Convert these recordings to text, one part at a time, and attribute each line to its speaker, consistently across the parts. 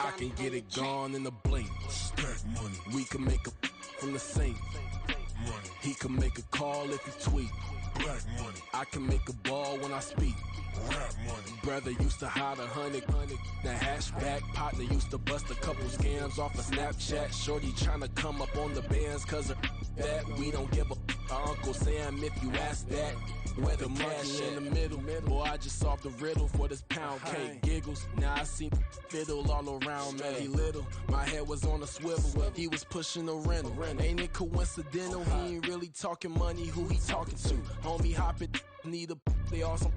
Speaker 1: I can get it gone in a blink.
Speaker 2: Stack money.
Speaker 1: We can make a from the sink.
Speaker 2: Money.
Speaker 1: He can make a call if he tweet.
Speaker 2: Black money.
Speaker 1: I can make a ball when I speak.
Speaker 2: Rap money.
Speaker 1: Brother used to hide 100. The hashback partner used to bust a couple scams off of Snapchat. Shorty tryna come up on the bands cause of that. We don't give a Uncle Sam if you ask that. Where the money in the middle. Boy, I just solved the riddle for this pound cake. Giggles, now I see fiddle all around me. He little, my head was on a swivel. He was pushing a rental. Ain't it coincidental? He ain't really talking money. Who he talking to? Homie hopping, need a they awesome.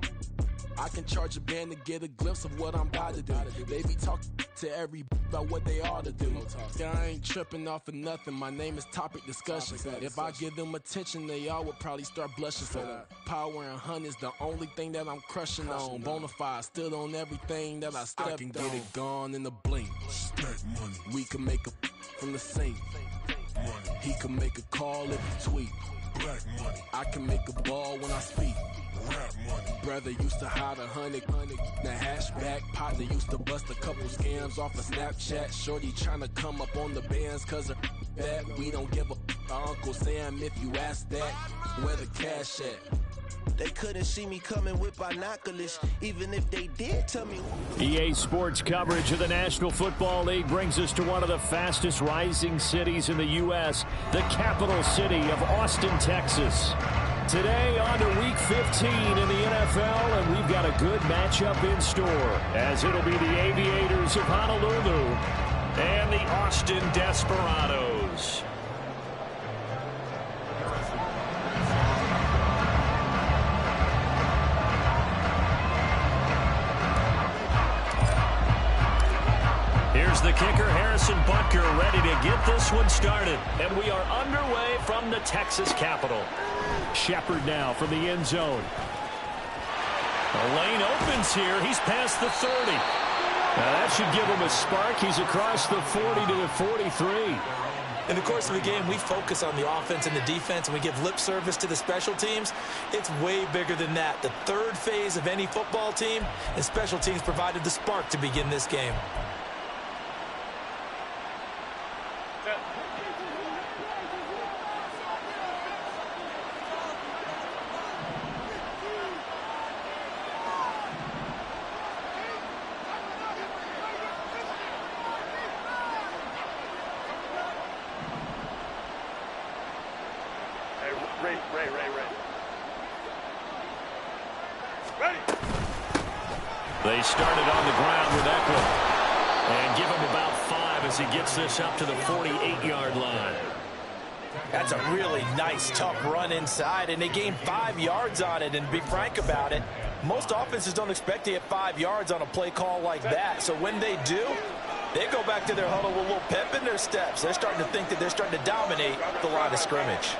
Speaker 1: I can charge a band to get a glimpse of what I'm about to do. They be talking to every about what they ought to do. Yeah, I ain't tripping off of nothing. My name is Topic Discussion. If I give them attention, they all would probably start blushing. So power and hunt is the only thing that I'm crushing on. Bonafide, stood on everything that I stepped on. I can get it gone in a blink.
Speaker 2: Stack money.
Speaker 1: We can make a from the sink.
Speaker 2: Money.
Speaker 1: He can make a call if he tweet.
Speaker 2: Black money.
Speaker 1: I can make a ball when I speak.
Speaker 2: Rap money.
Speaker 1: Brother used to hide 100. The hashback partner used to bust a couple scams off of Snapchat. Shorty tryna come up on the bands cause of that. We don't give a Uncle Sam if you ask that. Where the cash at?
Speaker 3: They couldn't see me coming with binoculars, even if they did tell me.
Speaker 4: EA Sports coverage of the National Football League brings us to one of the fastest rising cities in the U.S., the capital city of Austin, Texas. Today on to Week 15 in the NFL, and we've got a good matchup in store, as it'll be the Aviators of Honolulu and the Austin Desperados. Here's the kicker, Harrison Butker, ready to get this one started. And we are underway from the Texas Capitol. Shepard now from the end zone. The lane opens here. He's past the 30. Now that should give him a spark. He's across the 40 to the 43.
Speaker 5: In the course of the game, we focus on the offense and the defense, and we give lip service to the special teams. It's way bigger than that. The third phase of any football team, and special teams provided the spark to begin this game.
Speaker 4: They started on the ground with Eckler. And give him about 5 as he gets this up to the 48-yard line.
Speaker 5: That's a really nice, tough run inside, and they gained 5 yards on it. And to be frank about it, most offenses don't expect to get 5 yards on a play call like that. So when they do, they go back to their huddle with a little pep in their steps. They're starting to think that they're starting to dominate the line of scrimmage.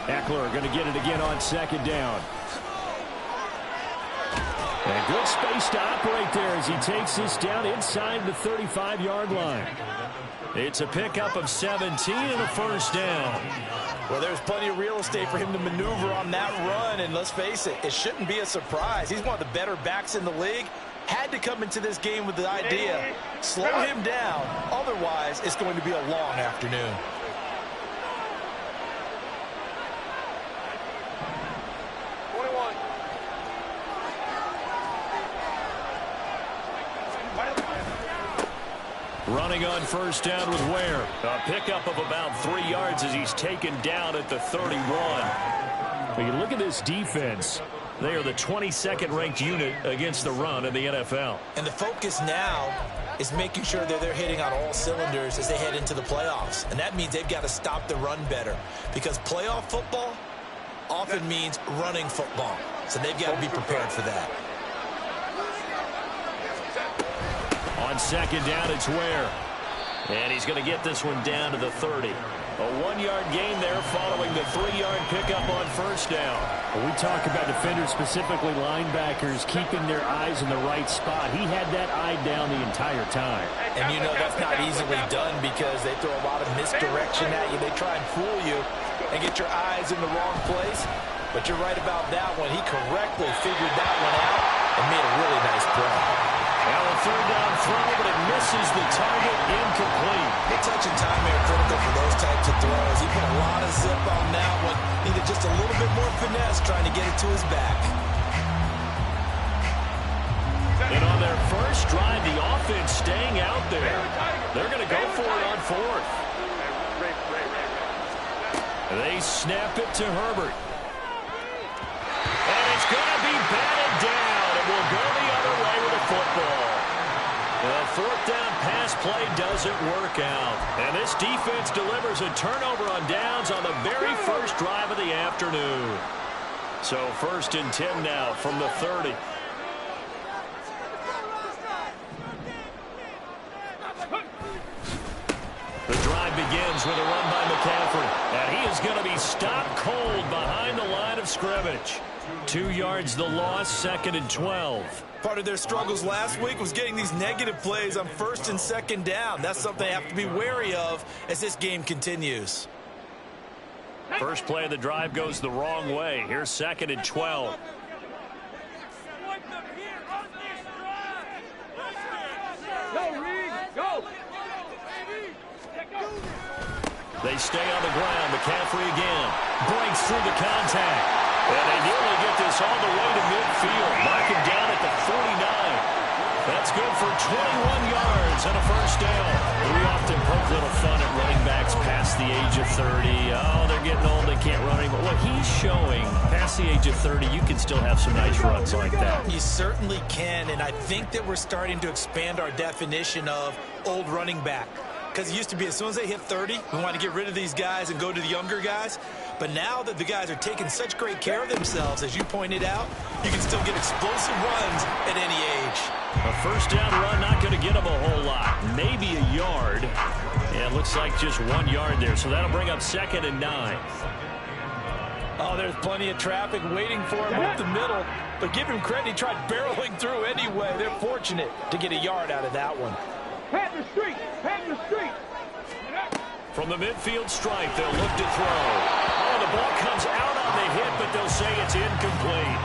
Speaker 4: Eckler going to get it again on second down. And good space to operate there as he takes this down inside the 35-yard line. It's a pickup of 17 and a first down.
Speaker 5: Well, there's plenty of real estate for him to maneuver on that run, and let's face it, it shouldn't be a surprise. He's one of the better backs in the league. Had to come into this game with the idea, slow him down, otherwise it's going to be a long afternoon.
Speaker 4: Running on first down with Ware. A pickup of about 3 yards as he's taken down at the 31. When you look at this defense, they are the 22nd ranked unit against the run in the NFL.
Speaker 5: And the focus now is making sure that they're hitting on all cylinders as they head into the playoffs. And that means they've got to stop the run better, because playoff football often means running football. So they've got to be prepared for that.
Speaker 4: On second down, it's Ware. And he's going to get this one down to the 30. A 1-yard gain there following the 3-yard pickup on first down.
Speaker 6: When we talk about defenders, specifically linebackers, keeping their eyes in the right spot, he had that eye down the entire time.
Speaker 5: And you know that's not easily done because they throw a lot of misdirection at you. They try and fool you and get your eyes in the wrong place. But you're right about that one. He correctly figured that one out and made a really nice play.
Speaker 4: Now a third down throw, but it misses the target, incomplete.
Speaker 5: The touch and time are critical for those types of throws. He put a lot of zip on that one. Needed just a little bit more finesse trying to get it to his back.
Speaker 4: And on their first drive, the offense staying out there. They're going to go for it on fourth. They snap it to Herbert. And it's going to be batted down. It will go the other way with the football. The fourth down pass play doesn't work out. And this defense delivers a turnover on downs on the very first drive of the afternoon. So 1st and 10 now from the 30. The drive begins with a run by McCaffrey. And he is going to be stopped cold behind the line of scrimmage. 2 yards the loss, 2nd and 12.
Speaker 5: Part of their struggles last week was getting these negative plays on 1st and 2nd down. That's something they have to be wary of as this game continues.
Speaker 4: First play of the drive goes the wrong way. Here's 2nd and 12. They stay on the ground. McCaffrey again. Breaks through the contact. And they nearly get this all the way to midfield. Mark him down at the 49. That's good for 21 yards and a first down. We often poke little fun at running backs past the age of 30. Oh, they're getting old. They can't run anymore. What he's showing, past the age of 30, you can still have some nice runs like that.
Speaker 5: You certainly can, and I think that we're starting to expand our definition of old running back. Because it used to be as soon as they hit 30, we want to get rid of these guys and go to the younger guys. But now that the guys are taking such great care of themselves, as you pointed out, you can still get explosive runs at any age.
Speaker 4: A first down run, not going to get them a whole lot. Maybe a yard. Yeah, it looks like just 1 yard there. So that'll bring up 2nd and 9.
Speaker 5: Oh, there's plenty of traffic waiting for him up the middle. But give him credit, he tried barreling through anyway. They're fortunate to get a yard out of that one.
Speaker 7: Pat the street! Pat the street!
Speaker 4: From the midfield stripe, they'll look to throw. Oh, the ball comes out on the hit, but they'll say it's incomplete.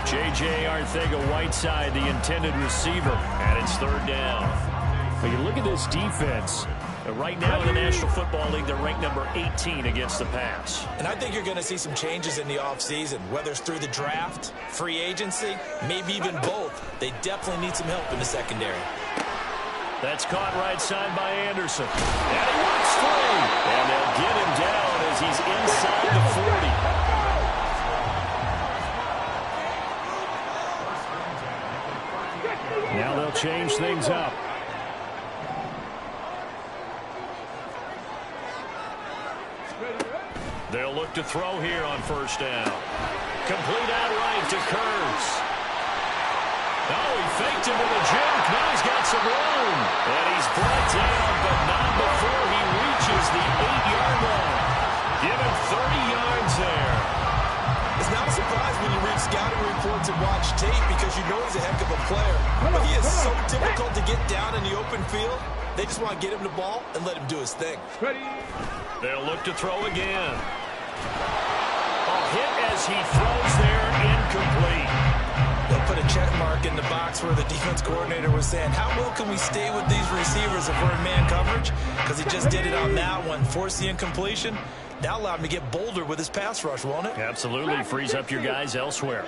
Speaker 4: J.J. Arcega-Whiteside, the intended receiver, and it's 3rd down. But you look at this defense. Right now in the National Football League, they're ranked number 18 against the pass.
Speaker 5: And I think you're going to see some changes in the offseason, whether it's through the draft, free agency, maybe even both. They definitely need some help in the secondary.
Speaker 4: That's caught right side by Anderson. And he walks through. And they'll get him down as he's inside the 40. Now they'll change things up. They'll look to throw here on 1st down. Complete outright to Kurz. Oh, he faked him with a juke. Now he's got some room. And he's brought down, but not before he reaches the 8-yard line. Give him 30 yards there.
Speaker 5: It's not a surprise when you read scouting reports and watch tape because you know he's a heck of a player. But he is so difficult to get down in the open field. They just want to get him the ball and let him do his thing.
Speaker 4: They'll look to throw again. A hit as he throws there, incomplete.
Speaker 5: They'll put a check mark in the box where the defense coordinator was saying, how well can we stay with these receivers if we're in man coverage? Because he just did it on that one, forced the incompletion. That allowed him to get bolder with his pass rush, won't it?
Speaker 4: Absolutely. Frees up your guys elsewhere.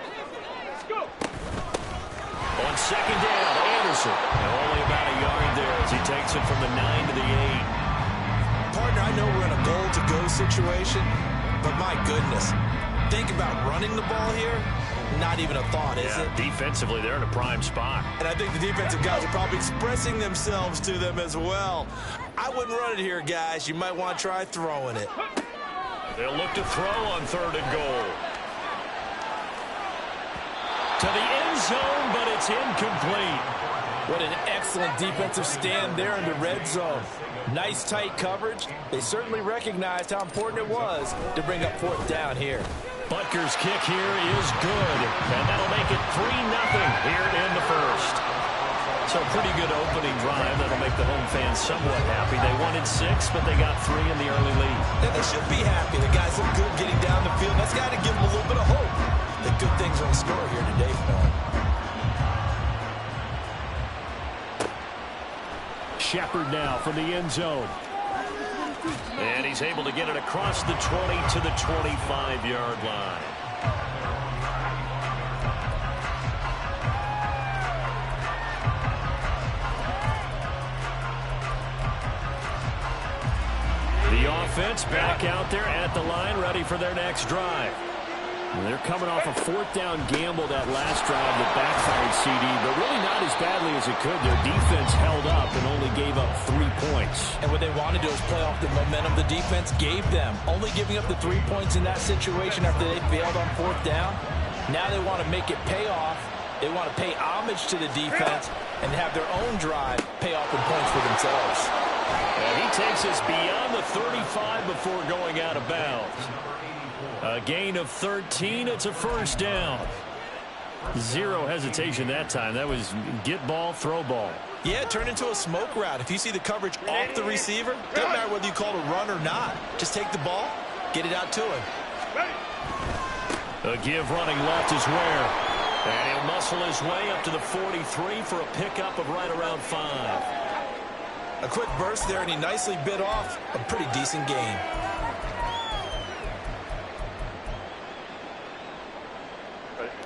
Speaker 4: On 2nd down, Anderson. Only about a yard there as he takes it from the 9 to the 8.
Speaker 5: Partner, I know we're in a goal-to-go situation, but my goodness, think about running the ball here. Not even a thought, is it?
Speaker 4: Defensively, they're in a prime spot.
Speaker 5: And I think the defensive guys are probably expressing themselves to them as well. I wouldn't run it here, guys. You might want to try throwing it.
Speaker 4: They'll look to throw on 3rd and goal. To the end zone, but it's incomplete.
Speaker 5: What an excellent defensive stand there in the red zone. Nice tight coverage. They certainly recognized how important it was to bring up 4th down here.
Speaker 4: Butker's kick here is good, and that'll make it 3-0 here in the first. So pretty good opening drive. That'll make the home fans somewhat happy. They wanted 6, but they got 3 in the early lead.
Speaker 5: And they should be happy. The guys look good getting down the field. That's got to give them a little bit of hope that good things are in store here today for them.
Speaker 4: Shepard now from the end zone. And he's able to get it across the 20 to the 25-yard line. The offense back out there at the line, ready for their next drive. And they're coming off a fourth-down gamble that last drive that backfired, CD, but really not as badly as it could. Their defense held up and only gave up 3 points.
Speaker 5: And what they want to do is play off the momentum the defense gave them. Only giving up the 3 points in that situation after they failed on fourth down. Now they want to make it pay off. They want to pay homage to the defense and have their own drive pay off in points for themselves.
Speaker 4: And he takes us beyond the 35 before going out of bounds. A gain of 13. It's a first down. Zero hesitation that time. That was get ball, throw ball.
Speaker 5: Yeah, it turned into a smoke route. If you see the coverage off the receiver, doesn't matter whether you call it a run or not. Just take the ball, get it out to him.
Speaker 4: A give running left is Ware. And he'll muscle his way up to the 43 for a pickup of right around 5.
Speaker 5: A quick burst there, and he nicely bit off a pretty decent gain.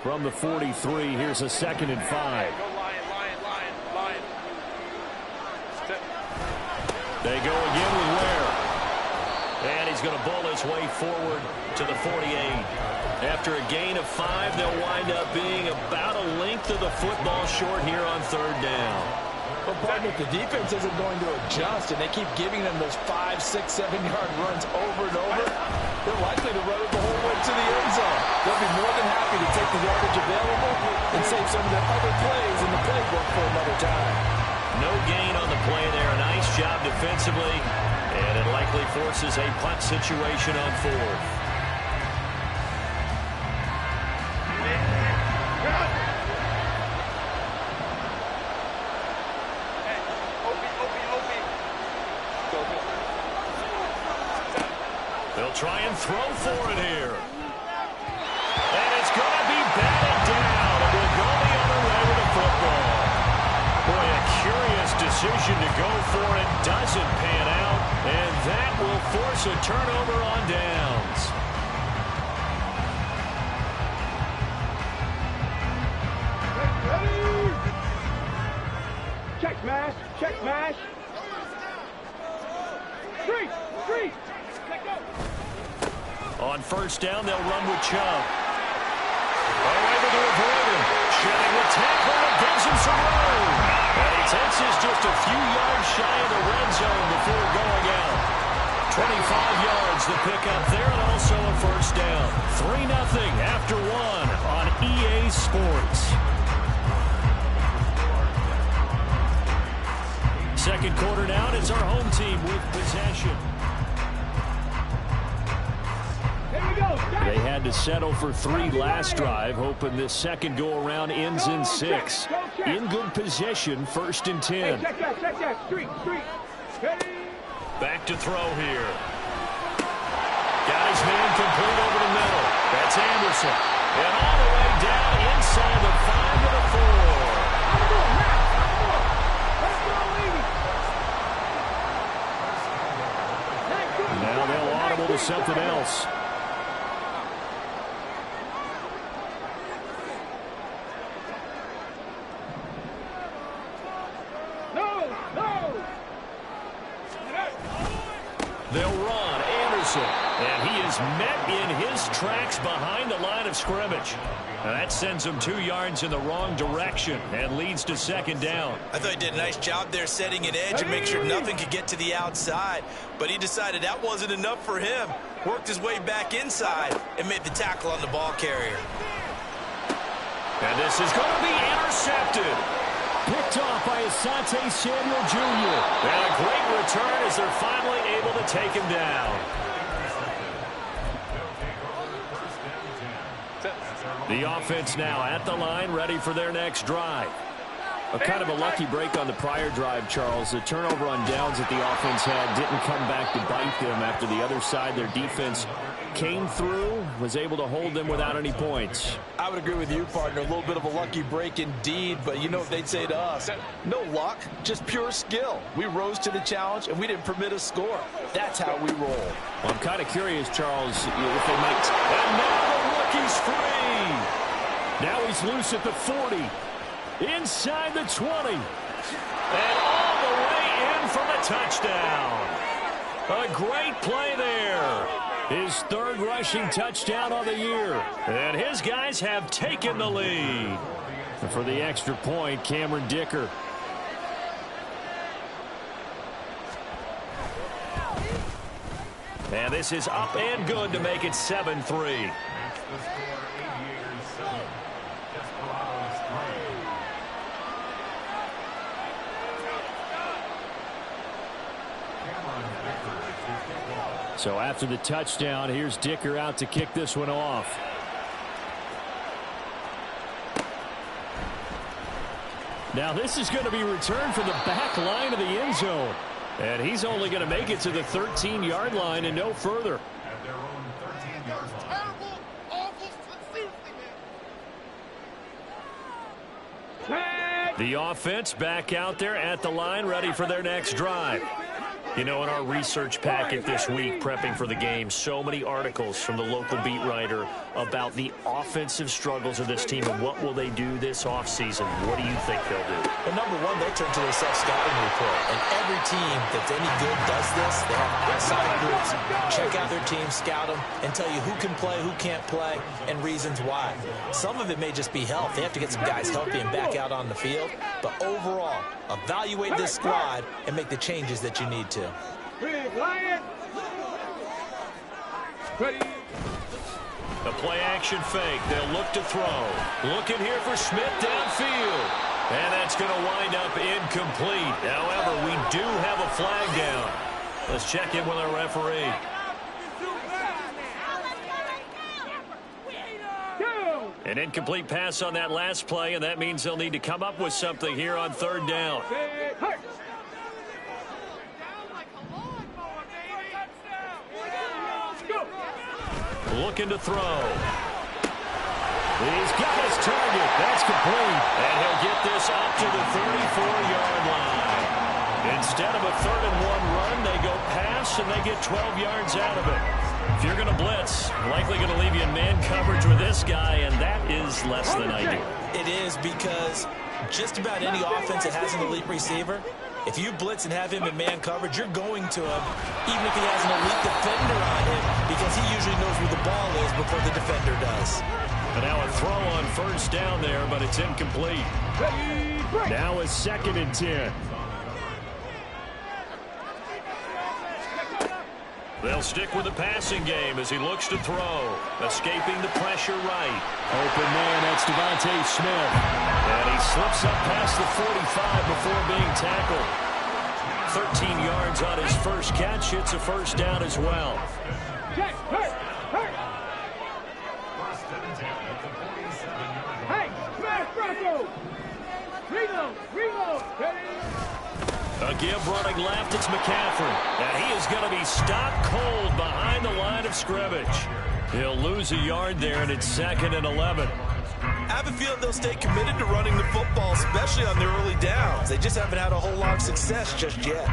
Speaker 4: From the 43, here's a 2nd and 5. They go again with Ware. And he's going to bowl his way forward to the 48. After a gain of 5, they'll wind up being about a length of the football short here on 3rd down.
Speaker 5: Well, partner, if the defense isn't going to adjust and they keep giving them those 5, 6, 7-yard runs over and over, they're likely to run it the whole way to the end zone. They'll be more than happy to take the yardage available and save some of their other plays in the playbook for another time.
Speaker 4: No gain on the play there. Nice job defensively, and it likely forces a punt situation on 4th. They'll try and throw for it here. And it's going to be batted down. And will go the other way with the football. Boy, a curious decision to go for it. Doesn't pan out. And that will force a turnover on downs.
Speaker 7: Check smash. Check smash. Street. Street.
Speaker 4: On 1st down, they'll run with Chubb. Able to avoid him. Shedding the tackle and gives him some room. And he takes us just a few yards shy of the red zone before going out. 25 yards the pickup there, and also a 1st down. 3-0 after 1 on EA Sports. 2nd quarter now, it's our home team with possession. They had to settle for 3 last drive, hoping this second go-around ends in 6. In good position, 1st and 10.
Speaker 7: Check that. Street.
Speaker 4: Back to throw here. Got his man complete over the middle. That's Anderson. And all the way down inside the 5 to the 4. Now they'll audible to something else. They'll run Anderson, and he is met in his tracks behind the line of scrimmage. Now that sends him 2 yards in the wrong direction and leads to 2nd down.
Speaker 5: I thought he did a nice job there setting an edge and make sure nothing could get to the outside. But he decided that wasn't enough for him. Worked his way back inside and made the tackle on the ball carrier.
Speaker 4: And this is going to be intercepted. Picked off by Asante Samuel Jr. And a great return as they're finally able to take him down. The offense now at the line, ready for their next drive. A kind of a lucky break on the prior drive, Charles. The turnover on downs that the offense had didn't come back to bite them after the other side. Their defense came through, was able to hold them without any points.
Speaker 5: I would agree with you, partner. A little bit of a lucky break indeed, but you know what they'd say to us? No luck, just pure skill. We rose to the challenge, and we didn't permit a score. That's how we roll.
Speaker 4: Well, I'm kind of curious, Charles, if they might. And now the rookie's free. Now he's loose at the 40. Inside the 20. And all the way in for the touchdown. A great play there. His third rushing touchdown of the year. And his guys have taken the lead. And for the extra point, Cameron Dicker. And this is up and good to make it 7-3. So after the touchdown, here's Dicker out to kick this one off. Now this is going to be returned from the back line of the end zone. And he's only going to make it to the 13-yard line and no further.
Speaker 2: At their own 13-yard line.
Speaker 8: Terrible, awful, seriously, man.
Speaker 4: The offense back out there at the line, ready for their next drive. You know, in our research packet this week, prepping for the game, so many articles from the local beat writer about the offensive struggles of this team and what will they do this offseason. What do you think they'll do?
Speaker 5: Well, number one, they'll turn to their self-scouting report. And every team that's any good does this. They have outside groups. Check out their team, scout them, and tell you who can play, who can't play, and reasons why. Some of it may just be health. They have to get some guys healthy and back out on the field. But overall, evaluate this squad and make the changes that you need to.
Speaker 7: Big Lion. Ready.
Speaker 4: A play-action fake. They'll look to throw. Looking here for Smith downfield. And that's going to wind up incomplete. However, we do have a flag down. Let's check in with our referee. An incomplete pass on that last play, and that means they'll need to come up with something here on third down. Looking to throw. He's got his target. That's complete. And he'll get this up to the 34-yard line. Instead of a 3rd-and-1 run, they go pass, and they get 12 yards out of it. If you're going to blitz, likely going to leave you in man coverage with this guy, and that is less than ideal.
Speaker 5: It is, because just about any offense that has an elite receiver, if you blitz and have him in man coverage, you're going to him, even if he has an elite defender on him, because he usually knows where the ball is before the defender does.
Speaker 4: And now a throw on first down there, but it's incomplete. Now a 2nd and 10. They'll stick with the passing game as he looks to throw. Escaping the pressure right. Open man, that's Devontae Smith. And he slips up past the 45 before being tackled. 13 yards on his first catch. It's a first down as well.
Speaker 7: Check, hurt. Hey, smash Bronco. Reload, ready.
Speaker 4: A give running left, it's McCaffrey. And he is going to be stopped cold behind the line of scrimmage. He'll lose a yard there, and it's 2nd and 11.
Speaker 5: I have a feeling they'll stay committed to running the football, especially on their early downs. They just haven't had a whole lot of success just yet.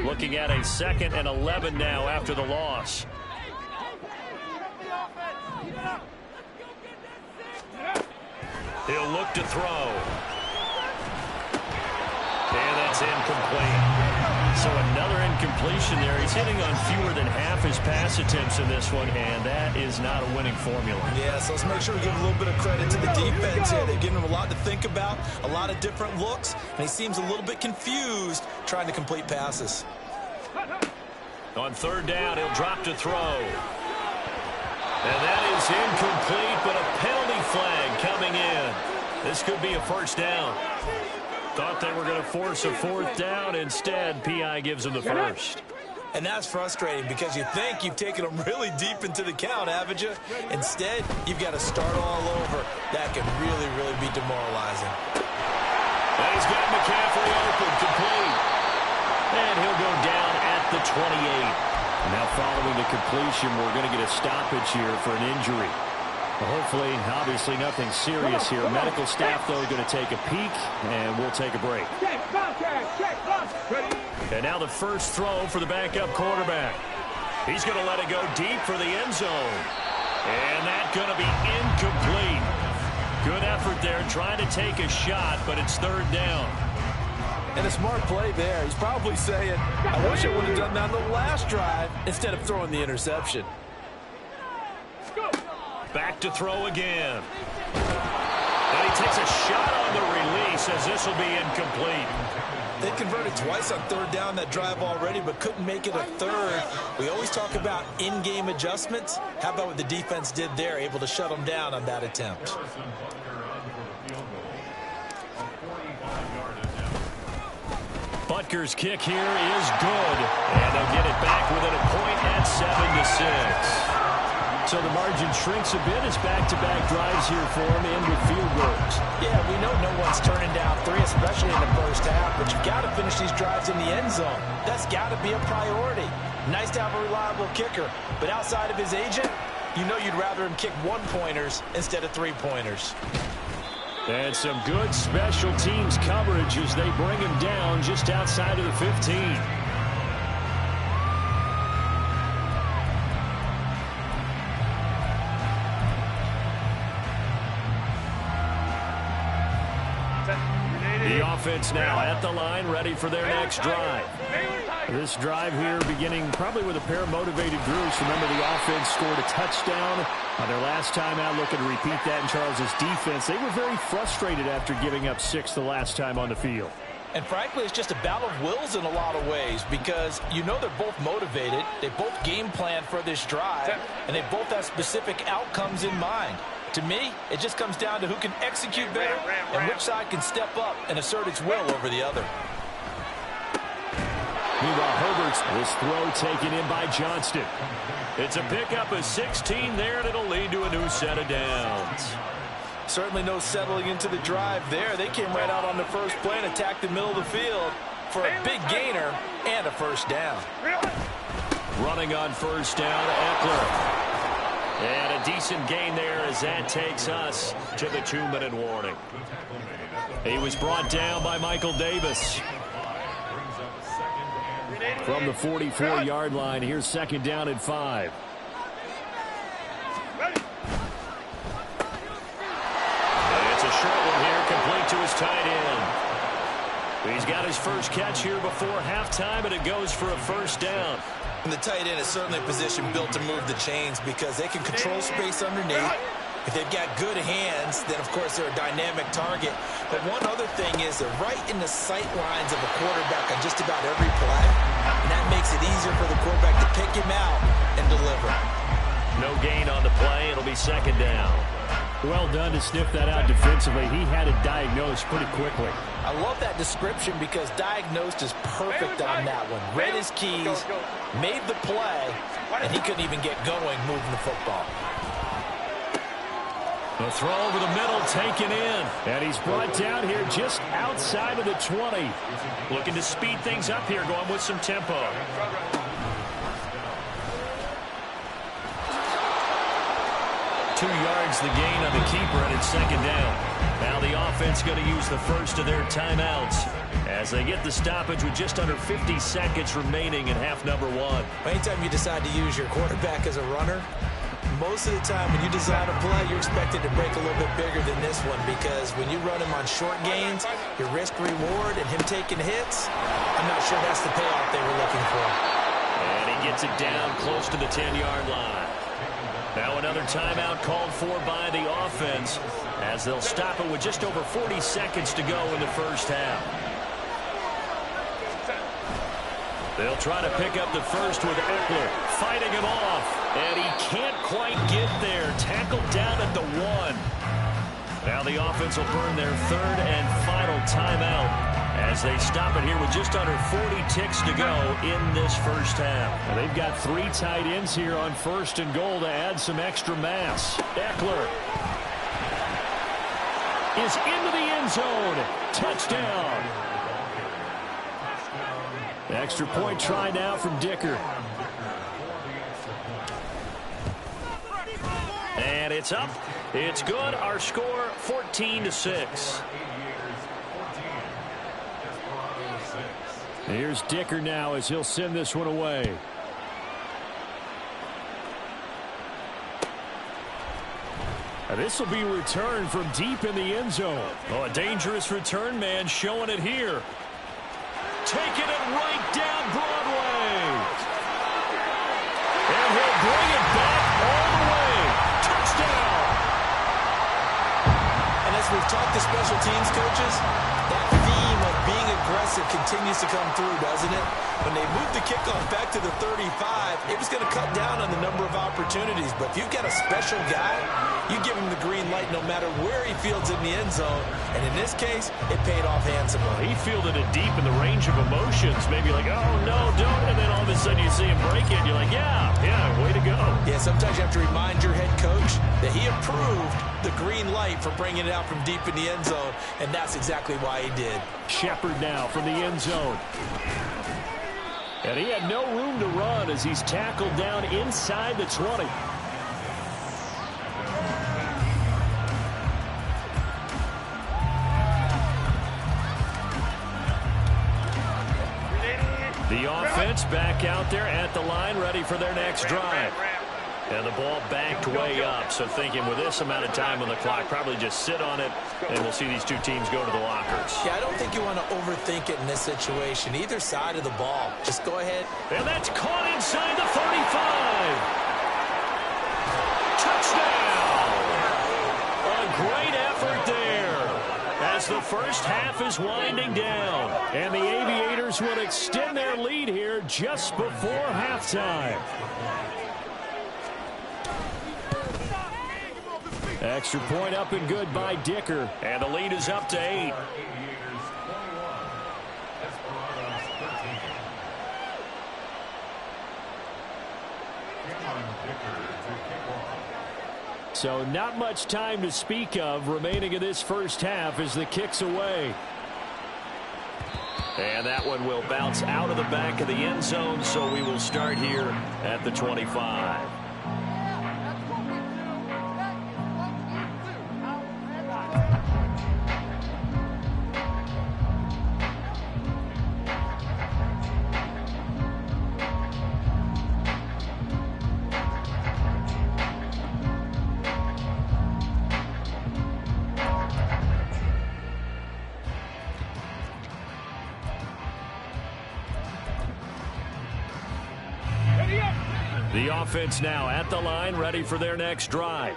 Speaker 4: Looking at a 2nd and 11 now after the loss. He'll look to throw. And that's incomplete. So another incompletion there. He's hitting on fewer than half his pass attempts in this one, and that is not a winning formula.
Speaker 5: Yeah, so let's make sure we give a little bit of credit to the defense here. They've given him a lot to think about, a lot of different looks, and he seems a little bit confused trying to complete passes.
Speaker 4: On third down, he'll drop to throw. And that is incomplete, but a penalty flag coming in. This could be a first down. Thought they were going to force a 4th down. Instead, P.I. gives them the first.
Speaker 5: And that's frustrating because you think you've taken them really deep into the count, haven't you? Instead, you've got to start all over. That can really, really be demoralizing.
Speaker 4: He's got McCaffrey open, complete. And he'll go down at the 28. Now following the completion, we're going to get a stoppage here for an injury. Well, hopefully, obviously nothing serious here. Medical staff, though, going to take a peek, and we'll take a break. And now the first throw for the backup quarterback. He's going to let it go deep for the end zone. And that's going to be incomplete. Good effort there, trying to take a shot, but it's third down.
Speaker 5: And a smart play there. He's probably saying, I wish I would have done that on the last drive instead of throwing the interception.
Speaker 4: Back to throw again. And he takes a shot on the release as this will be incomplete.
Speaker 5: They converted twice on third down that drive already, but couldn't make it a third. We always talk about in-game adjustments. How about what the defense did there, able to shut them down on that attempt?
Speaker 4: Butker's kick here is good. And they'll get it back within a point at 7-6. So the margin shrinks a bit as back-to-back drives here for him and with field goals.
Speaker 5: Yeah, we know no one's turning down three, especially in the first half, but you've got to finish these drives in the end zone. That's got to be a priority. Nice to have a reliable kicker, but outside of his agent, you know you'd rather him kick one-pointers instead of three-pointers.
Speaker 4: And some good special teams coverage as they bring him down just outside of the 15. The offense now at the line, ready for their next drive. This drive here beginning probably with a pair of motivated groups. Remember, the offense scored a touchdown on their last time out. Looking to repeat that in Charles's defense. They were very frustrated after giving up 6 the last time on the field.
Speaker 5: And frankly, it's just a battle of wills in a lot of ways because you know they're both motivated. They both game plan for this drive, and they both have specific outcomes in mind. To me, it just comes down to who can execute better and which side can step up and assert its will over the other.
Speaker 4: Meanwhile, Herbert's this throw taken in by Johnston. It's a pickup of 16 there, and it'll lead to a new set of downs.
Speaker 5: Certainly no settling into the drive there. They came right out on the first play and attacked the middle of the field for a big gainer and a first down.
Speaker 4: Running on first down, Eckler. And a decent gain there as that takes us to the 2-minute warning. He was brought down by Michael Davis. From the 44-yard line, here's second down and 5. And it's a short one here, complete to his tight end. He's got his first catch here before halftime, and it goes for a first down.
Speaker 5: And the tight end is certainly a position built to move the chains because they can control space underneath. If they've got good hands, then, of course, they're a dynamic target. But one other thing is they're right in the sight lines of a quarterback on just about every play. And that makes it easier for the quarterback to pick him out and deliver.
Speaker 4: No gain on the play. It'll be second down. Well done to sniff that out defensively. He had it diagnosed pretty quickly.
Speaker 5: I love that description because diagnosed is perfect on that one. Read his keys, made the play, and he couldn't even get going moving the football.
Speaker 4: The throw over the middle taken in. And he's brought down here just outside of the 20. Looking to speed things up here, going with some tempo. 2 yards the gain on the keeper, and it's second down. Now the offense going to use the first of their timeouts as they get the stoppage with just under 50 seconds remaining in half number 1.
Speaker 5: Anytime you decide to use your quarterback as a runner, most of the time when you design a play, you're expected to break a little bit bigger than this one because when you run him on short gains, your risk-reward and him taking hits, I'm not sure that's the payoff they were looking for.
Speaker 4: And he gets it down close to the 10-yard line. Now another timeout called for by the offense as they'll stop it with just over 40 seconds to go in the first half. They'll try to pick up the first with Eckler fighting him off, and he can't quite get there. Tackled down at the 1. Now the offense will burn their third and final timeout as they stop it here with just under 40 ticks to go in this first half. And they've got 3 tight ends here on first and goal to add some extra mass. Eckler. is into the end zone. Touchdown. Extra point try now from Dicker. And it's up. It's good. Our score 14-6. Here's Dicker now as he'll send this one away. This will be returned from deep in the end zone. Oh, a dangerous return man showing it here. Taking it right down Broadway. And he'll bring it back all the way. Touchdown.
Speaker 5: And as we've talked to special teams coaches, that theme of being aggressive continues to come through, doesn't it? When they moved the kickoff back to the 35, it was going to cut down on the number of opportunities. But if you've got a special guy, you give him the green light no matter where he fields in the end zone. And in this case, it paid off handsomely.
Speaker 4: He fielded it deep in the range of emotions. Maybe like, oh, no, don't. And then all of a sudden you see him break it. You're like, yeah, way to go.
Speaker 5: Yeah, sometimes you have to remind your head coach that he approved the green light for bringing it out from deep in the end zone. And that's exactly why he did.
Speaker 4: Shepard now from the end zone. And he had no room to run as he's tackled down inside the 20. The offense back out there at the line, ready for their next drive. And the ball backed way up, so thinking with this amount of time on the clock, probably just sit on it, and we'll see these two teams go to the lockers.
Speaker 5: Yeah, I don't think you want to overthink it in this situation. Either side of the ball. Just go ahead.
Speaker 4: And that's caught inside the 35. Touchdown! A great effort there as the first half is winding down. And the Aviators will extend their lead here just before halftime. Extra point up and good by Dicker. And the lead is up to 8. So not much time to speak of remaining in this first half as the kick's away. And that one will bounce out of the back of the end zone, so we will start here at the 25. The offense now at the line, ready for their next drive.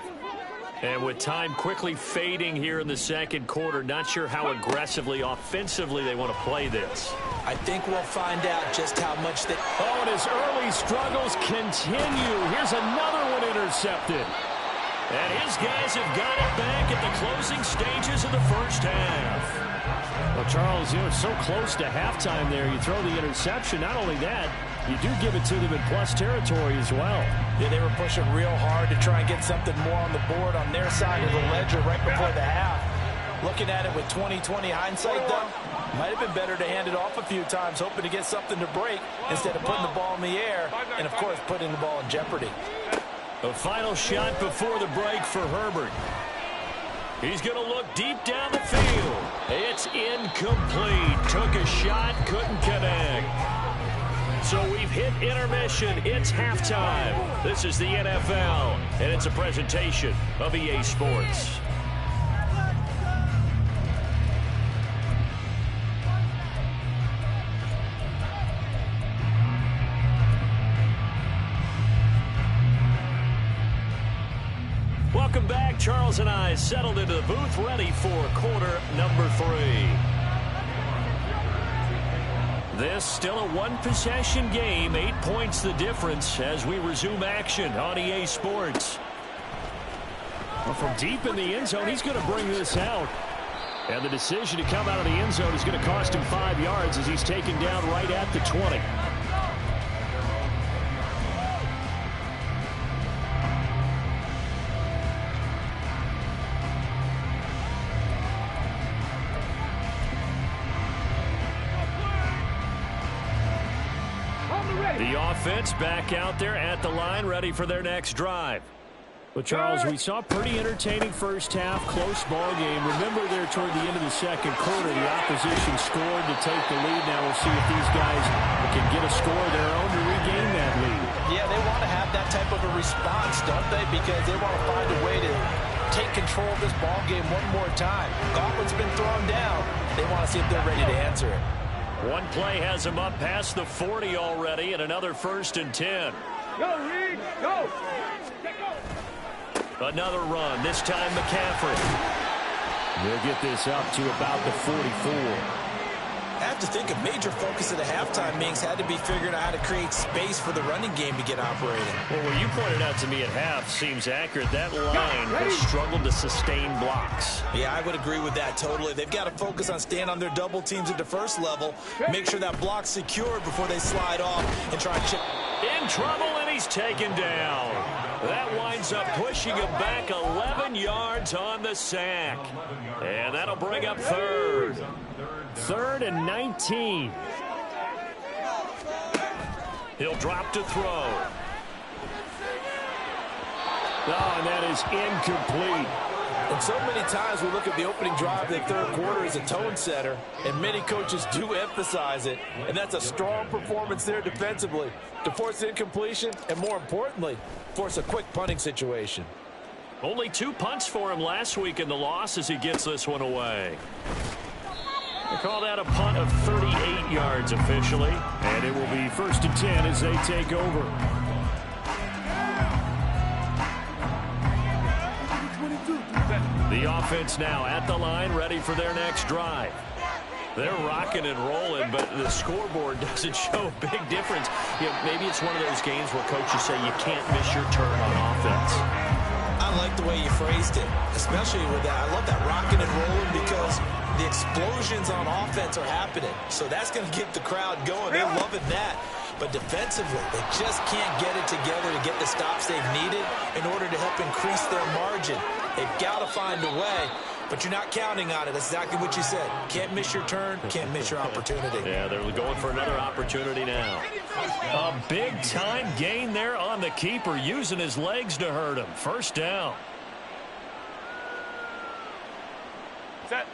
Speaker 4: And with time quickly fading here in the second quarter, not sure how aggressively, offensively they want to play this.
Speaker 5: I think we'll find out just how much they...
Speaker 4: Oh, and his early struggles continue. Here's another one intercepted. And his guys have got it back at the closing stages of the first half. Well, Charles, so close to halftime there. You throw the interception. Not only that, you do give it to them in plus territory as well.
Speaker 5: Yeah, they were pushing real hard to try and get something more on the board on their side of the ledger right before the half. Looking at it with 20/20 hindsight, though, might have been better to hand it off a few times, hoping to get something to break instead of putting the ball in the air and, of course, putting the ball in jeopardy.
Speaker 4: A final shot before the break for Herbert. He's going to look deep down the field. It's incomplete. Took a shot, couldn't connect. So we've hit intermission. It's halftime. This is the NFL, and it's a presentation of EA Sports. Welcome back. Charles and I settled into the booth, ready for quarter number 3. This still a one-possession game, 8 points the difference as we resume action on EA Sports. Well, from deep in the end zone, he's going to bring this out. And the decision to come out of the end zone is going to cost him 5 yards as he's taken down right at the 20. The offense back out there at the line, ready for their next drive. Well, Charles, we saw a pretty entertaining first half, close ball game. Remember there toward the end of the second quarter, the opposition scored to take the lead. Now we'll see if these guys can get a score of their own to regain that lead.
Speaker 5: Yeah, they want to have that type of a response, don't they? Because they want to find a way to take control of this ball game one more time. Gauntlet's been thrown down. They want to see if they're ready to answer it.
Speaker 4: One play has them up past the 40 already, and another 1st and 10.
Speaker 7: Go, Reed, go.
Speaker 4: Another run, this time McCaffrey. They'll get this up to about the 44.
Speaker 5: I have to think a major focus of the halftime meetings had to be figuring out how to create space for the running game to get operating.
Speaker 4: Well, what you pointed out to me at half seems accurate. That line has struggled to sustain blocks.
Speaker 5: Yeah, I would agree with that totally. They've got to focus on staying on their double teams at the first level, make sure that block's secured before they slide off and try and chip.
Speaker 4: In trouble, and he's taken down. That winds up pushing him back 11 yards on the sack. And that'll bring up third. 3rd and 19. He'll drop to throw. Oh, and that is incomplete.
Speaker 5: And so many times we look at the opening drive of the third quarter as a tone setter, and many coaches do emphasize it, and that's a strong performance there defensively to force incompletion and, more importantly, force a quick punting situation.
Speaker 4: Only 2 punts for him last week in the loss as he gets this one away. They call that a punt of 38 yards officially, and it will be 1st and 10 as they take over. The offense now at the line, ready for their next drive. They're rocking and rolling, but the scoreboard doesn't show a big difference. You know, maybe it's one of those games where coaches say you can't miss your turn on offense.
Speaker 5: I like the way you phrased it, especially with that. I love that rocking and rolling because the explosions on offense are happening. So that's going to get the crowd going. They're loving that. But defensively, they just can't get it together to get the stops they've needed in order to help increase their margin. They've got to find a way, but you're not counting on it. That's exactly what you said. Can't miss your turn, can't miss your opportunity.
Speaker 4: Yeah, they're going for another opportunity now. A big-time gain there on the keeper, using his legs to hurt him. 1st down.
Speaker 7: Set.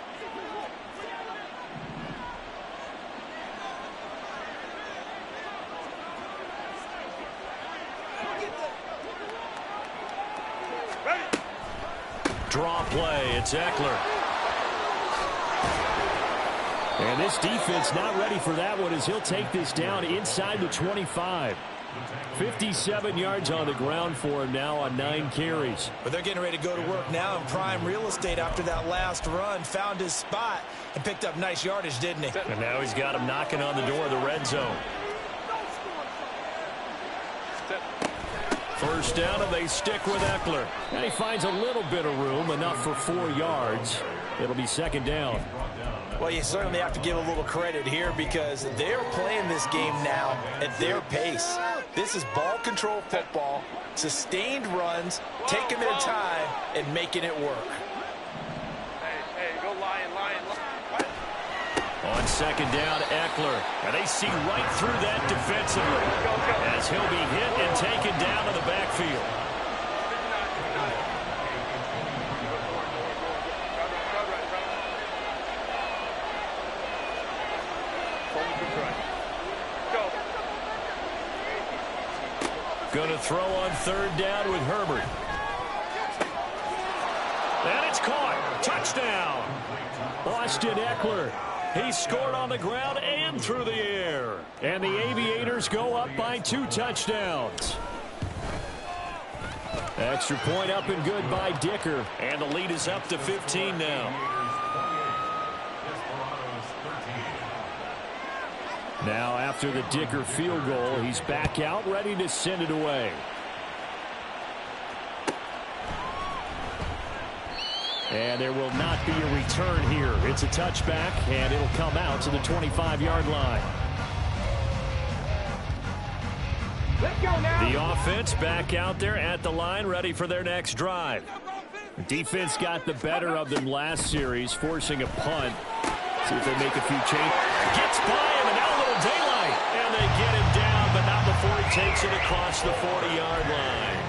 Speaker 4: Draw play, it's Eckler. And this defense not ready for that one as he'll take this down inside the 25. 57 yards on the ground for him now on 9 carries.
Speaker 5: But they're getting ready to go to work now in prime real estate after that last run. Found his spot and picked up nice yardage, didn't he?
Speaker 4: And now he's got him knocking on the door of the red zone. 1st down, and they stick with Eckler. And he finds a little bit of room, enough for 4 yards. It'll be 2nd down.
Speaker 5: Well, you certainly have to give a little credit here because they're playing this game now at their pace. This is ball control football, sustained runs, taking their time, and making it work.
Speaker 7: Hey, go lion.
Speaker 4: On 2nd down, Eckler. And they see right through that defensively as he'll be hit and taken down to the backfield. Going to throw on 3rd down with Herbert. And it's caught. Touchdown. Austin Eckler. He scored on the ground and through the air. And the Aviators go up by 2 touchdowns. Extra point up and good by Dicker. And the lead is up to 15 now. Now after the Dicker field goal, he's back out ready to send it away. And there will not be a return here. It's a touchback, and it'll come out to the 25-yard line.
Speaker 7: Let's go now.
Speaker 4: The offense back out there at the line, ready for their next drive. The defense got the better of them last series, forcing a punt. See if they make a few changes. Gets by him, and now a little daylight. And they get him down, but not before takes it across the 40-yard line.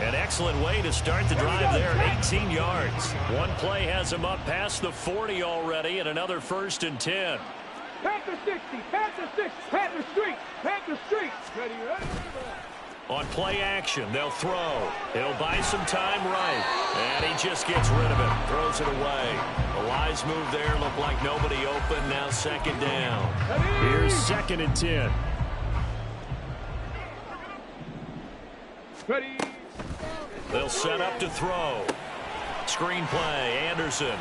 Speaker 4: An excellent way to start the drive there at 18 yards. One play has him up past the 40 already, and another 1st and 10.
Speaker 7: Panther 60, Panther 6, Panther Street, Panther Street. Ready, ready.
Speaker 4: On play action, they'll throw. He'll buy some time right. And he just gets rid of it. Throws it away. A wise move there. Looked like nobody open. Now 2nd down.
Speaker 6: Here's 2nd and 10.
Speaker 7: Ready.
Speaker 4: They'll set up to throw. Screen play. Anderson.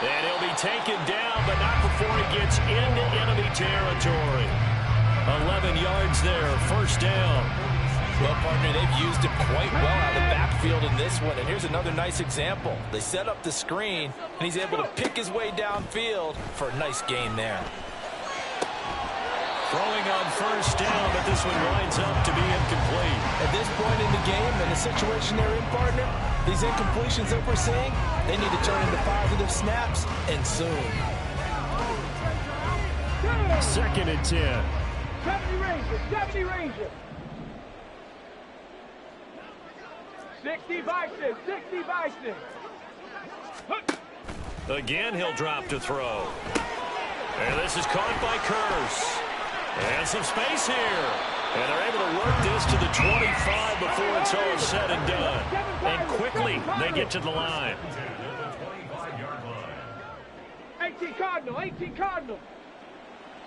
Speaker 4: And he'll be taken down, but not before he gets into enemy territory. 11 yards there, 1st down.
Speaker 5: Well, partner, they've used him quite well out of the backfield in this one. And here's another nice example. They set up the screen, and he's able to pick his way downfield for a nice gain there.
Speaker 4: Throwing on 1st down, but this one winds up to be incomplete.
Speaker 5: At this point in the game, and the situation they're in, partner, these incompletions that we're seeing, they need to turn into positive snaps, and soon.
Speaker 6: 2nd and 10.
Speaker 7: 70 Ranger, 70 Ranger. 60 Bison, 60 Bison.
Speaker 4: Again, he'll drop to throw. And this is caught by Curse. And some space here. And they're able to work this to the 25 before it's all said and done. And quickly, they get to the line.
Speaker 7: 18 Cardinal, 18 Cardinal.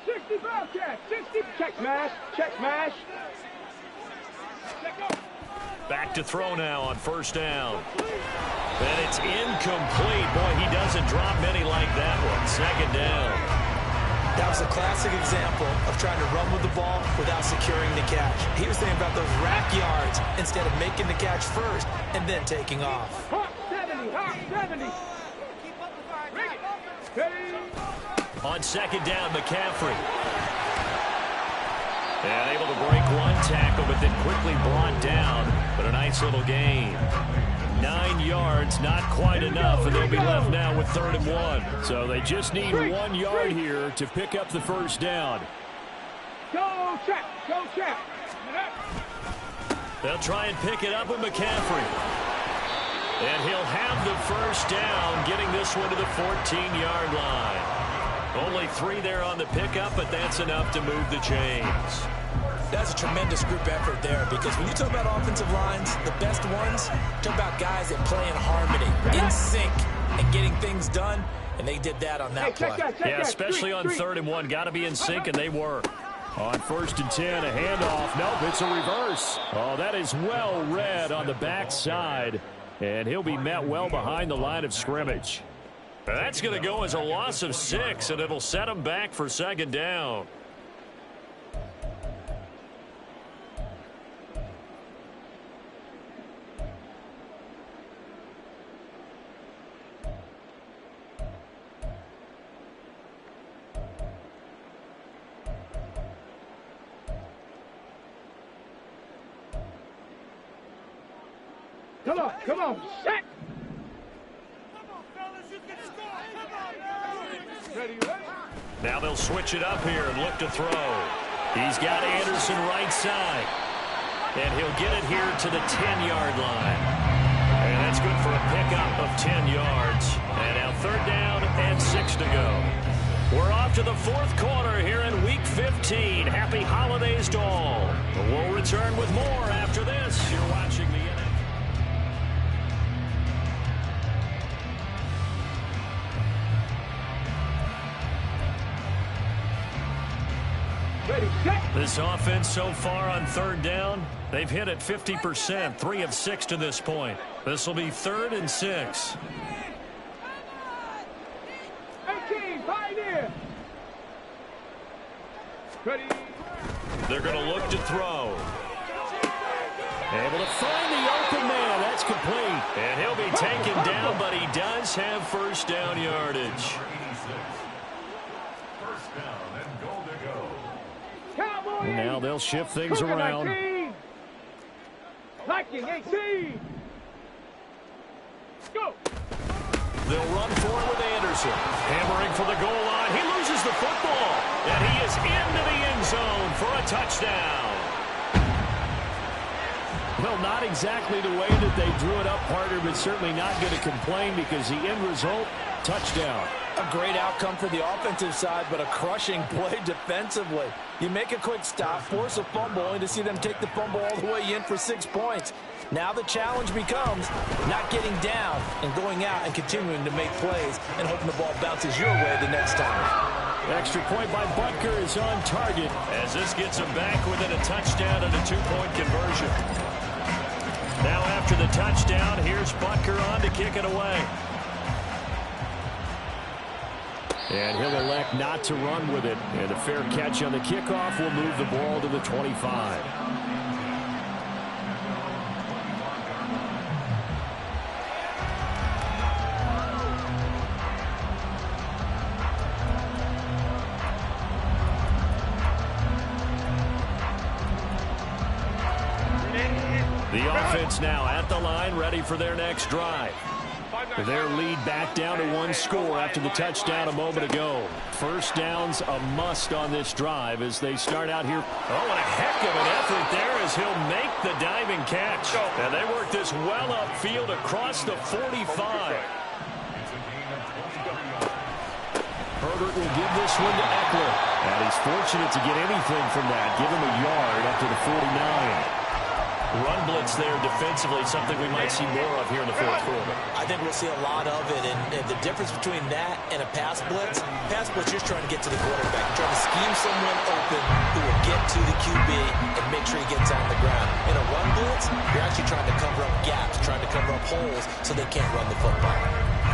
Speaker 7: 60 Bobcat, 60. Check smash, check smash.
Speaker 4: Back to throw now on 1st down. And it's incomplete. Boy, he doesn't drop many like that one. 2nd down.
Speaker 5: That was a classic example of trying to run with the ball without securing the catch. He was thinking about those rack yards instead of making the catch first and then taking off.
Speaker 7: Hawk 70, Hawk 70. Bring it. Hey.
Speaker 4: On 2nd down, McCaffrey. And able to break one tackle, but then quickly brought down. But a nice little gain. 9 yards, not quite enough, and they'll be left now with 3rd and 1.
Speaker 6: So they just need 1 yard here to pick up the 1st down.
Speaker 7: Go check, go check.
Speaker 4: They'll try and pick it up with McCaffrey. And he'll have the 1st down, getting this one to the 14-yard line. Only 3 there on the pickup, but that's enough to move the chains.
Speaker 5: That's a tremendous group effort there, because when you talk about offensive lines, the best ones, talk about guys that play in harmony, in sync, and getting things done, and they did that on that play.
Speaker 4: Yeah, especially on 3rd and 1. Got to be in sync, and they were.
Speaker 6: On 1st and 10, a handoff. Nope, it's a reverse. Oh, that is well read on the backside, and he'll be met well behind the line of scrimmage.
Speaker 4: That's going to go as a loss of 6, and it'll set him back for 2nd down.
Speaker 7: Come on, set. Ready, ready.
Speaker 4: Now they'll switch it up here and look to throw. He's got Anderson right side. And he'll get it here to the 10-yard line. And that's good for a pickup of 10 yards. And now 3rd down and 6 to go. We're off to the 4th quarter here in Week 15. Happy holidays to all. We'll return with more after this. You're watching the NFL.
Speaker 7: Ready, set.
Speaker 4: This offense so far on 3rd down, they've hit it 50%, 3 of 6 to this point. This will be 3rd and 6.
Speaker 7: 18, Pioneer. Ready.
Speaker 4: They're going to look to throw. Able to find the open man. That's complete. And he'll be taken down, but he does have 1st down yardage.
Speaker 6: Now they'll shift things around.
Speaker 7: 19. Viking 18. Go.
Speaker 4: They'll run for it with Anderson. Hammering for the goal line. He loses
Speaker 6: releases the football, and he is into the end zone for a touchdown. Well, not exactly the way that they drew it up, partner, but certainly not going to complain because the end result, touchdown.
Speaker 5: A great outcome for the offensive side, but a crushing play defensively. You make a quick stop, force a fumble, only to see them take the fumble all the way in for 6 points. Now the challenge becomes not getting down and going out and continuing to make plays and hoping the ball bounces your way the next time.
Speaker 6: Extra point by Butker is on target as this gets him back within a touchdown and a 2-point conversion. Now after the touchdown, here's Butker on to kick it away. And he'll elect not to run with it. And a fair catch on the kickoff will move the ball to the 25. The offense now at the line, ready for their next drive. Their lead back down to 1 score after the touchdown a moment ago. First down's a must on this drive as they start out here. Oh, and a heck of an effort there as he'll make the diving catch. And they work this well upfield across the 45. Herbert will give this one to Eckler. And he's fortunate to get anything from that. Give him a yard up to the 49. Run blitz there defensively, something we might see more of here in the fourth quarter.
Speaker 5: I think we'll see a lot of it, and the difference between that and a pass blitz, you're trying to get to the quarterback, trying to scheme someone open who will get to the QB and make sure he gets on the ground. In a run blitz, you're actually trying to cover up gaps, trying to cover up holes so they can't run the football.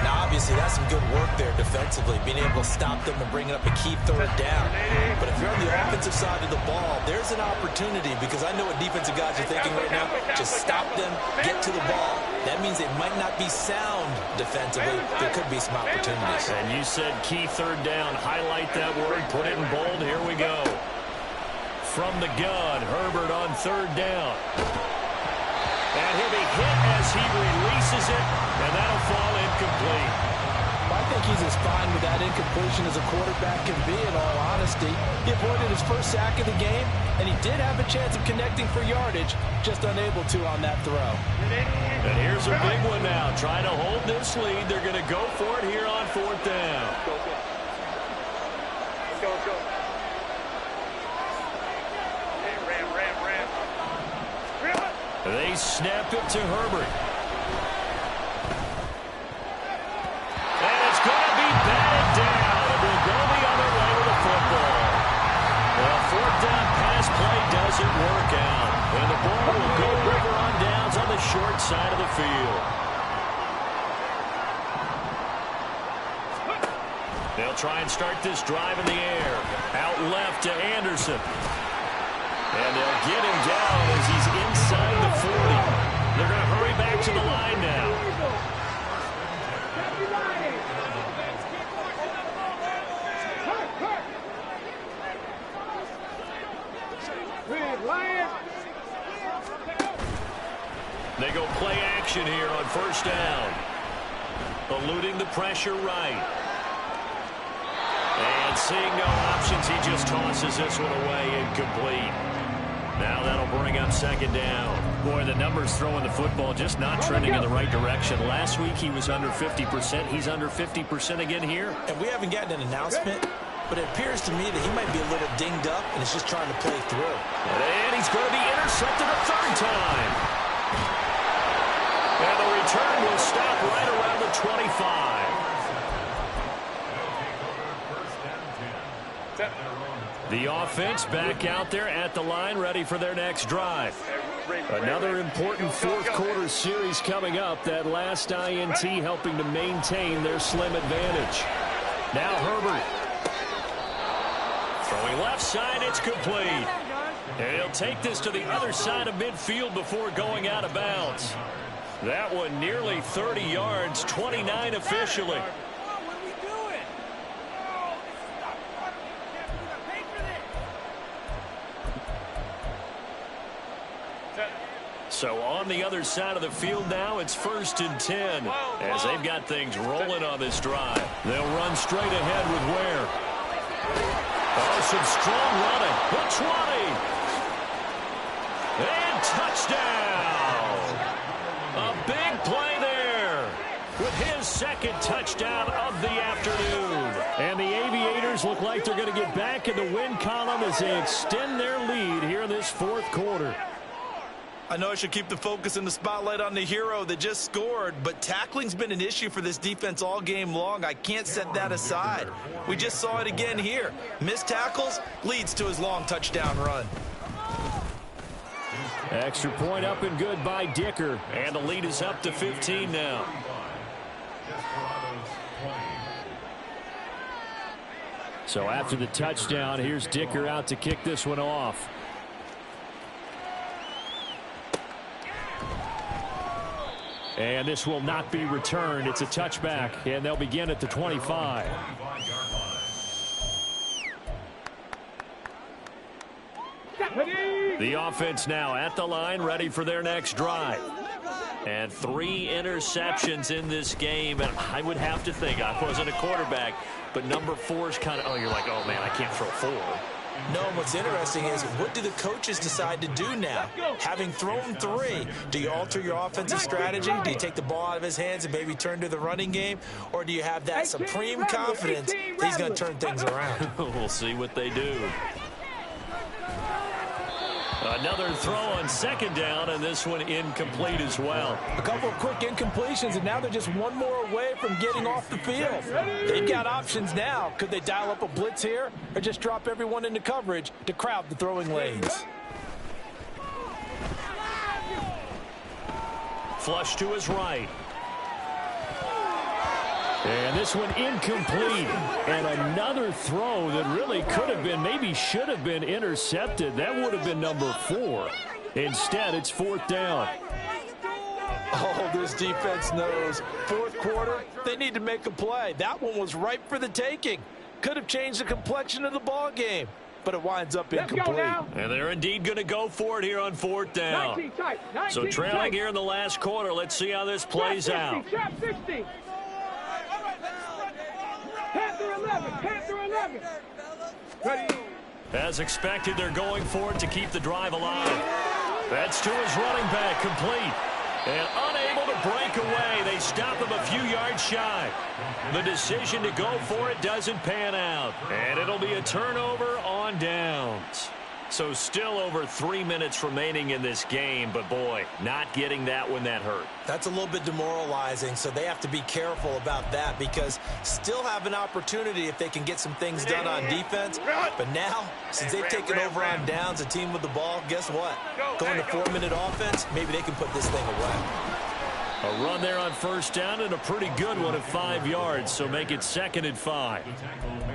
Speaker 5: Now, obviously, that's some good work there defensively, being able to stop them and bringing up a key third down. But if you're on the offensive side of the ball, there's an opportunity because I know what defensive guys are thinking right now. Just stop them, get to the ball. That means it might not be sound defensively. There could be some opportunities.
Speaker 6: And you said key third down. Highlight that word. Put it in bold. Here we go. From the gun, Herbert on third down. And he'll be hit as he releases it, and that'll fall incomplete.
Speaker 5: I think he's as fine with that incompletion as a quarterback can be, in all honesty. He avoided his first sack of the game, and he did have a chance of connecting for yardage, just unable to on that throw.
Speaker 6: And here's a big one now. Trying to hold this lead. They're going to go for it here on fourth down.
Speaker 7: Let's go.
Speaker 6: They snap it to Herbert. And it's going to be batted down. It will go the other way with the football. The fourth down pass play doesn't work out. And the ball will go over on downs on the short side of the field. They'll try and start this drive in the air. Out left to Anderson. And they'll get him down as he's inside the 40. They're going to hurry back to the line now. They go play action here on first down. Eluding the pressure right. And seeing no options, he just tosses this one away incomplete. Now that'll bring up second down. Boy, the numbers throwing the football just not trending in the right direction. Last week he was under 50%. He's under 50% again here.
Speaker 5: And we haven't gotten an announcement, but it appears to me that he might be a little dinged up and is just trying to play through.
Speaker 6: And he's going to be intercepted a third time. And the return will stop right around the 25. The offense back out there at the line, ready for their next drive. Another important fourth quarter series coming up. That last INT helping to maintain their slim advantage. Now Herbert. Throwing left side, it's complete. And he'll take this to the other side of midfield before going out of bounds. That one nearly 30 yards, 29 officially. So on the other side of the field now, it's 1st and 10 as they've got things rolling on this drive. They'll run straight ahead with Ware. Oh, some strong running. The 20. And touchdown. A big play there with his second touchdown of the afternoon. And the Aviators look like they're going to get back in the win column as they extend their lead here in this fourth quarter.
Speaker 5: I know I should keep the focus and the spotlight on the hero that just scored, but tackling's been an issue for this defense all game long. I can't set that aside. We just saw it again here. Missed tackles leads to his long touchdown run.
Speaker 6: Extra point up and good by Dicker, and the lead is up to 15 now. So after the touchdown, here's Dicker out to kick this one off. And this will not be returned. It's a touchback, and they'll begin at the 25. The offense now at the line, ready for their next drive. And 3 interceptions in this game, and I would have to think, I wasn't a quarterback, but number 4 is kind of, oh, you're like, oh, man, I can't throw 4.
Speaker 5: No, and what's interesting is, what do the coaches decide to do now? Having thrown 3, do you alter your offensive strategy? Do you take the ball out of his hands and maybe turn to the running game? Or do you have that supreme confidence that he's going to turn things around?
Speaker 6: We'll see what they do. Another throw on second down, and this one incomplete as well.
Speaker 5: A couple of quick incompletions, and now they're just one more away from getting off the field. They've got options now. Could they dial up a blitz here or just drop everyone into coverage to crowd the throwing lanes?
Speaker 6: Flush to his right. And this one incomplete. And another throw that really could have been, maybe should have been intercepted. That would have been number 4. Instead, it's 4th down.
Speaker 5: Oh, this defense knows. Fourth quarter, they need to make a play. That one was ripe for the taking. Could have changed the complexion of the ball game, but it winds up incomplete.
Speaker 6: And they're indeed going to go for it here on 4th down. So trailing here in the last quarter. Let's see how this plays out.
Speaker 7: Panther 11, Panther 11. Ready.
Speaker 6: As expected, they're going for it to keep the drive alive. That's to his running back, complete. And unable to break away. They stop him a few yards shy. The decision to go for it doesn't pan out. And it'll be a turnover on downs. So still over 3 minutes remaining in this game, but boy, not getting that one that hurt.
Speaker 5: That's a little bit demoralizing, so they have to be careful about that because still have an opportunity if they can get some things done on defense. But now, since they've taken over on downs, a team with the ball, guess what? Going to 4-minute offense, maybe they can put this thing away.
Speaker 6: A run there on first down and a pretty good one at 5 yards, so make it 2nd and 5.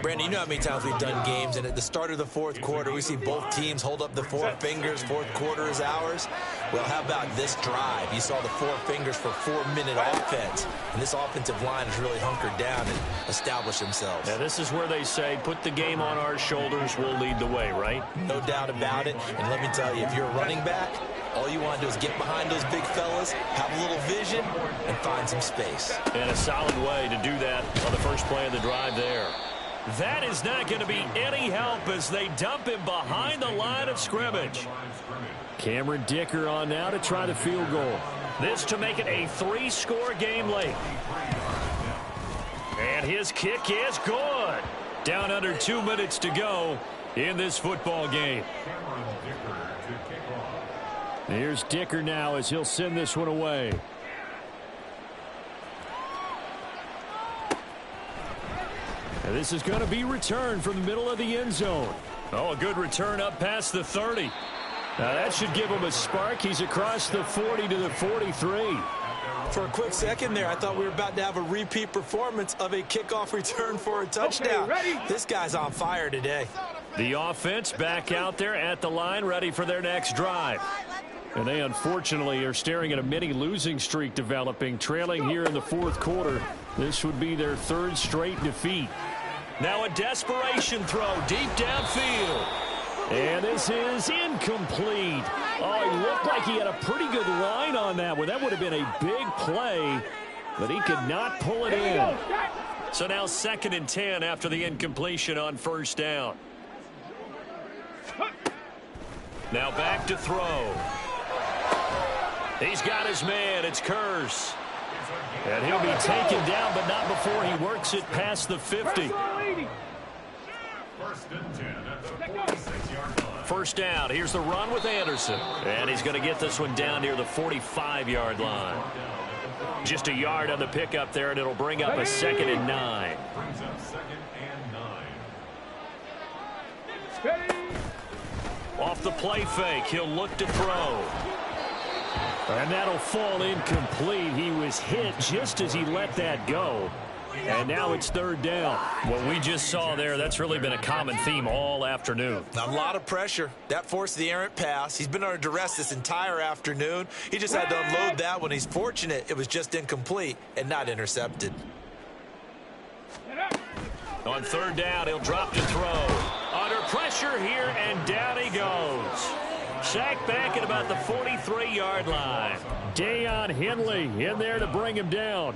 Speaker 5: Brandon, you know how many times we've done games, and at the start of the fourth quarter, we see both teams hold up the 4 fingers, fourth quarter is ours. Well, how about this drive? You saw the 4 fingers for 4-minute offense, and this offensive line has really hunkered down and established themselves.
Speaker 6: Now, this is where they say, put the game on our shoulders, we'll lead the way, right?
Speaker 5: No doubt about it, and let me tell you, if you're a running back, all you want to do is get behind those big fellas, have a little vision, and find some space.
Speaker 6: And a solid way to do that on the first play of the drive there. That is not going to be any help as they dump him behind the line of scrimmage. Cameron Dicker on now to try the field goal. This to make it a 3-score game late. And his kick is good. Down under 2 minutes to go in this football game. Here's Dicker now as he'll send this one away. And this is going to be returned from the middle of the end zone. Oh, a good return up past the 30. Now that should give him a spark. He's across the 40 to the 43.
Speaker 5: For a quick second there, I thought we were about to have a repeat performance of a kickoff return for a touchdown. This guy's on fire today.
Speaker 6: The offense back out there at the line, ready for their next drive. And they unfortunately are staring at a mini losing streak developing, trailing here in the fourth quarter. This would be their 3rd straight defeat. Now a desperation throw deep downfield. And this is incomplete. Oh, he looked like he had a pretty good line on that one. That would have been a big play, but he could not pull it in.
Speaker 4: So now 2nd and 10 after the incompletion on first down. Now back to throw. He's got his man. It's Curse. And he'll be taken down, but not before he works it past the 50.
Speaker 2: First and 10 at the 46-yard line.
Speaker 4: First down. Here's the run with Anderson. And he's going to get this one down near the 45-yard line. Just a yard on the pickup there, and it'll bring up a 2nd and 9.
Speaker 2: Brings up 2nd and 9.
Speaker 4: Off the play fake, he'll look to throw. And that'll fall incomplete. He was hit just as he let that go. And now it's 3rd down. What we just saw there, that's really been a common theme all afternoon.
Speaker 5: A lot of pressure. That forced the errant pass. He's been under duress this entire afternoon. He just had to unload that one. He's fortunate it was just incomplete and not intercepted.
Speaker 4: On 3rd down, he'll drop to throw. Under pressure here, and down he goes. Sacked back at about the 43-yard line. Deion Henley in there to bring him down.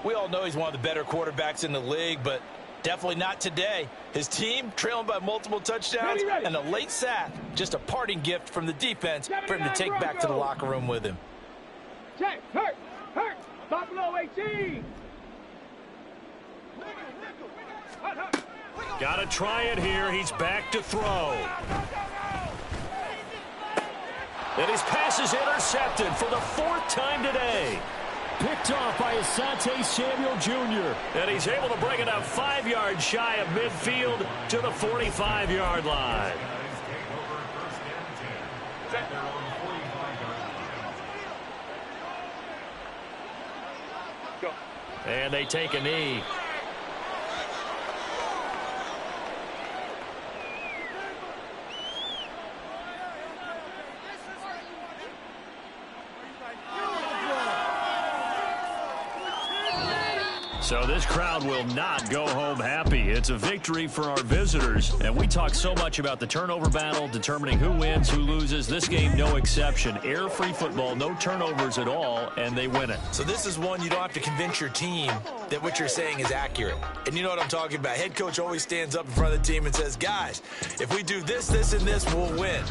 Speaker 5: We all know he's one of the better quarterbacks in the league, but definitely not today. His team trailing by multiple touchdowns and a late sack. Just a parting gift from the defense for him to take back to the locker room with him.
Speaker 7: Check, hurt, Buffalo 18.
Speaker 4: Got to try it here. He's back to throw. And his pass is intercepted for the 4th time today. Picked off by Asante Samuel Jr. And he's able to bring it up 5 yards shy of midfield to the 45-yard line. And they take a knee. So this crowd will not go home happy. It's a victory for our visitors. And we talk so much about the turnover battle, determining who wins, who loses. This game, no exception. Air-free football, no turnovers at all, and they win it.
Speaker 5: So this is one you don't have to convince your team that what you're saying is accurate. And you know what I'm talking about. Head coach always stands up in front of the team and says, guys, if we do this, this, and this, we'll win.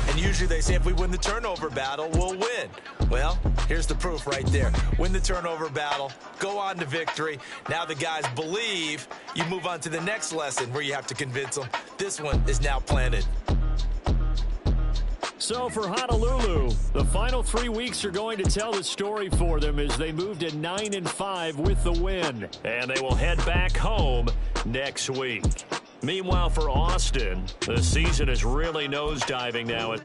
Speaker 5: And usually they say if we win the turnover battle, we'll win. Well, here's the proof right there. Win the turnover battle, go on to victory. Now the guys believe. You move on to the next lesson where you have to convince them. This one is now planted.
Speaker 4: So for Honolulu, the final 3 weeks are going to tell the story for them as they move to 9-5 with the win. And they will head back home next week. Meanwhile, for Austin, the season is really nosediving now.
Speaker 9: What?